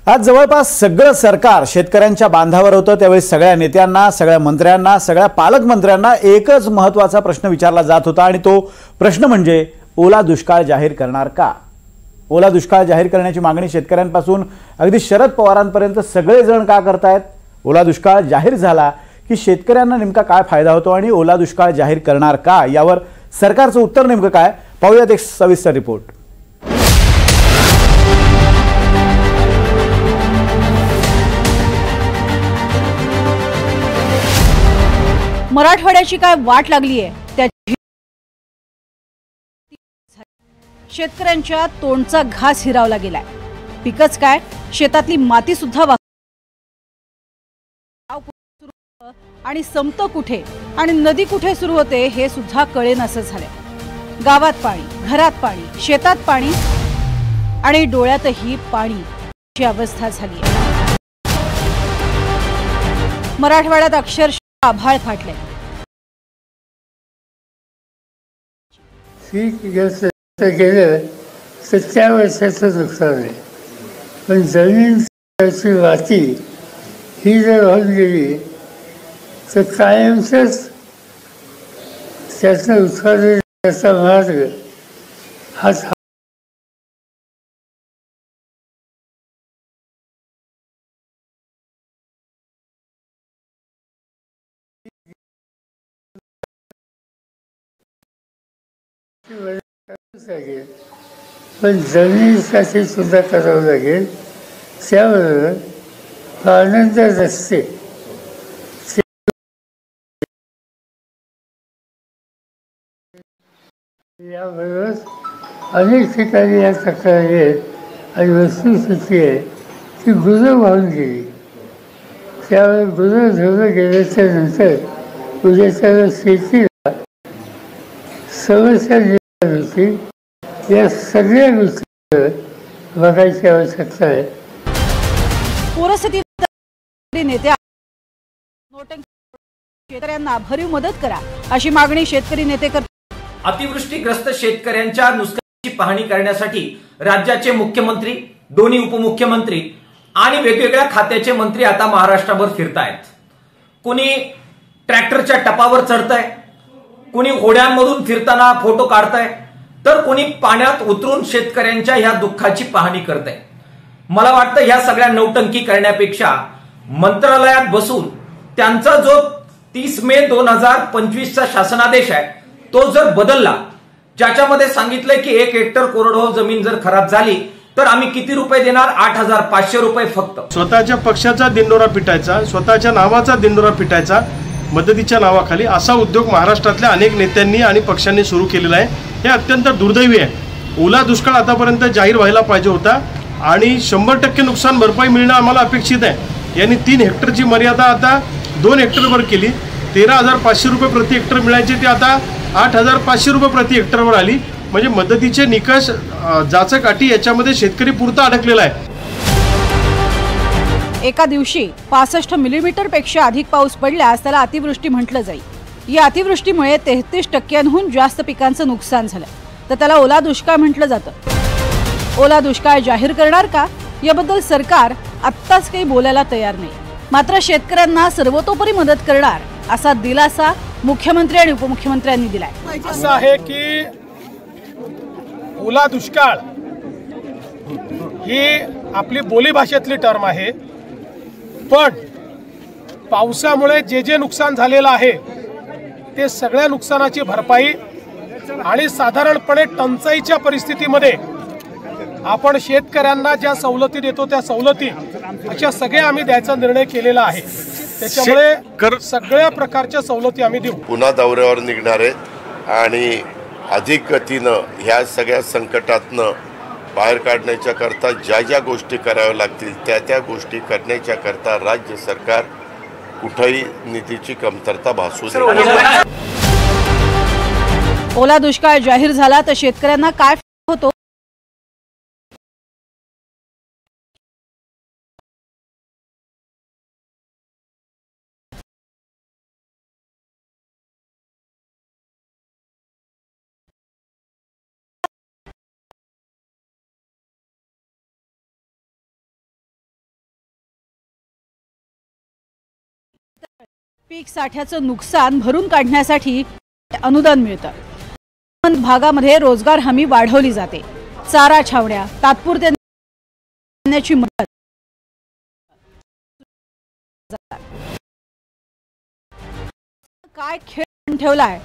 आज जवळपास सगळं सरकार शेतकऱ्यांच्या बांधावर होतं। त्यावेळी सगळ्या नेत्यांना, सगळ्या मंत्र्यांना, सगळ्या पालकमंत्र्यांना एकच महत्त्वाचा प्रश्न विचारला जात होता आणि तो प्रश्न म्हणजे ओला दुष्काळ जाहीर करणार का। ओला दुष्काळ जाहीर करण्याची मागणी शेतकऱ्यांपासून अगदी शरद पवारांपर्यंत सगळे जण का करतायत। ओला दुष्काळ जाहीर झाला की शेतकऱ्यांना नेमका काय फायदा होतो आणि ओला दुष्काळ जाहीर करणार का, यावर सरकारचं उत्तर नेमकं काय, पाहूयात एक सविस्तर रिपोर्ट। मराठवाड्याची काय वाट लागली आहे त्याची शेतकऱ्यांच्या तोंडचा घास हिरावला गेलाय। पिकच काय, शेतातली माती सुद्धा आणि समत कुठे आणि नदी कुठे सुरू होते हे सुद्धा कळेनासं झालंय। गावात पाणी, घरात पाणी, शेतात पाणी आणि डोळ्यातही पाणी अशी अवस्था झाली आहे। मराठवाड्यात अक्षरशः आभाळ फाटले। पीक गेलं तर त्या वर्षाचं नुकसान आहे, पण जमीन माती ही जर होऊन गेली तर कायमचंच त्याचं उत्पादन त्याचा मार्ग हा पण जमिनीसाठी सुद्धा करावं लागेल। त्याबरोबर आनंद रस्ते याबरोबर अनेक ठिकाणी या तक्रारी आहेत आणि वस्तुस्थिती आहे ती गुरं वाहून गेली। त्यावेळी गुरं धरलं गेल्याच्या नंतर उद्या त्याला शेतीला समस्या निर्माण होती। या सगळ्या गोष्टी बघायची आवश्यकता आहे। पूरस्थिती नेत्या शेतकऱ्यांना भरीव मदत करा अशी मागणी शेतकरी नेते करतात। अतिवृष्टीग्रस्त शेतकऱ्यांच्या नुकसानीची पाहणी करण्यासाठी राज्याचे मुख्यमंत्री, दोन्ही उपमुख्यमंत्री आणि वेगवेगळ्या खात्याचे मंत्री आता महाराष्ट्रभर फिरतायत। कोणी ट्रॅक्टरच्या टपावर चढतंय, कोणी होड्यांमधून फिरताना फोटो काढतंय, तर कोणी पाण्यात उतरून शेतकऱ्यांच्या ह्या दुःखाची पाहणी करतंय। मला वाटतं ह्या सगळ्या नौटंकी करण्यापेक्षा मंत्रालयात बसून त्यांचा जो 30 मे 2025 चा शासनादेश आहे तो जर बदलला, ज्याच्यामध्ये सांगितलंय की 1 हेक्टर कोरडवाहू जमीन जर खराब झाली तर आम्ही किती रुपये देणार, 8,500 रुपये फक्त। स्वतःच्या पक्षाचा दिंडोरा पिटायचा, स्वतःच्या नावाचा दिंडोरा पिटायचा मदतीच्या नावाखाली असा उद्योग महाराष्ट्रातल्या अनेक नेत्यांनी आणि पक्षांनी सुरू केलेला आहे। हे अत्यंत दुर्दैवी आहे। ओला दुष्काळ आतापर्यंत जाहीर व्हायला पाहिजे होता आणि 100% नुकसान भरपाई मिळणं आम्हाला अपेक्षित आहे। यांनी 3 हेक्टरची मर्यादा आता 2 हेक्टरवर केली। 13,500 रुपये प्रति हेक्टर मिळायचे ते आता 8,500 रुपये प्रति हेक्टरवर आली। म्हणजे मदतीचे निकष जाचकाठी याच्यामध्ये शेतकरी पुरता अडकलेला आहे। एका दिवशी 65 मिलीमीटर पेक्षा अधिक पाऊस पडल्यास त्याला अतिवृष्टी म्हटलं जाईल। या अतिवृष्टीमुळे 33% जास्त पिकांचं नुकसान झालं, तर त्याला ओला दुष्काळ म्हटलं जातं। ओला दुष्काळ जाहीर करणार का याबद्दल सरकार आत्ताच काही बोलायला तयार नाही, मात्र शेतकऱ्यांना सर्वतोपरी मदत करणार असा दिलासा मुख्यमंत्री आणि उपमुख्यमंत्र्यांनी दिलाय। असं आहे की ओला दुष्काळ ही आपली बोलीभाषेतली टर्म आहे, पण पावसामुळे जे नुकसान झालेलं आहे ते सगळ्या नुकसानाची भरपाई आणि साधारणपणे टंचाईच्या परिस्थितीमध्ये आपण शेतकऱ्यांना ज्या सवलती देतो त्या सवलती अशा सगळ्या आम्ही द्यायचा निर्णय केलेला आहे। त्याच्यामुळे सगळ्या प्रकारच्या सवलती आम्ही देऊ। पुन्हा दौऱ्यावर निघणार आहेत आणि अधिक गतीनं ह्या सगळ्या संकटातनं बाहेर काढण्याच्या करता ज्या गोष्टी कराव्या लागतील त्या गोष्टी करण्याच्या करता राज्य सरकार कुठेही निधीची कमतरता भासू देणार नाही। ओला दुष्काळ जाहीर झाला तर शेतकऱ्यांना काय होतो पीक साठ्याचं नुकसान भरून काढण्यासाठी अनुदान मिळतं। भागामध्ये रोजगार हमी वाढवली जाते। चारा छावण्या, तात्पुरत्या धान्याची मदत, काय खेळ ठेवलाय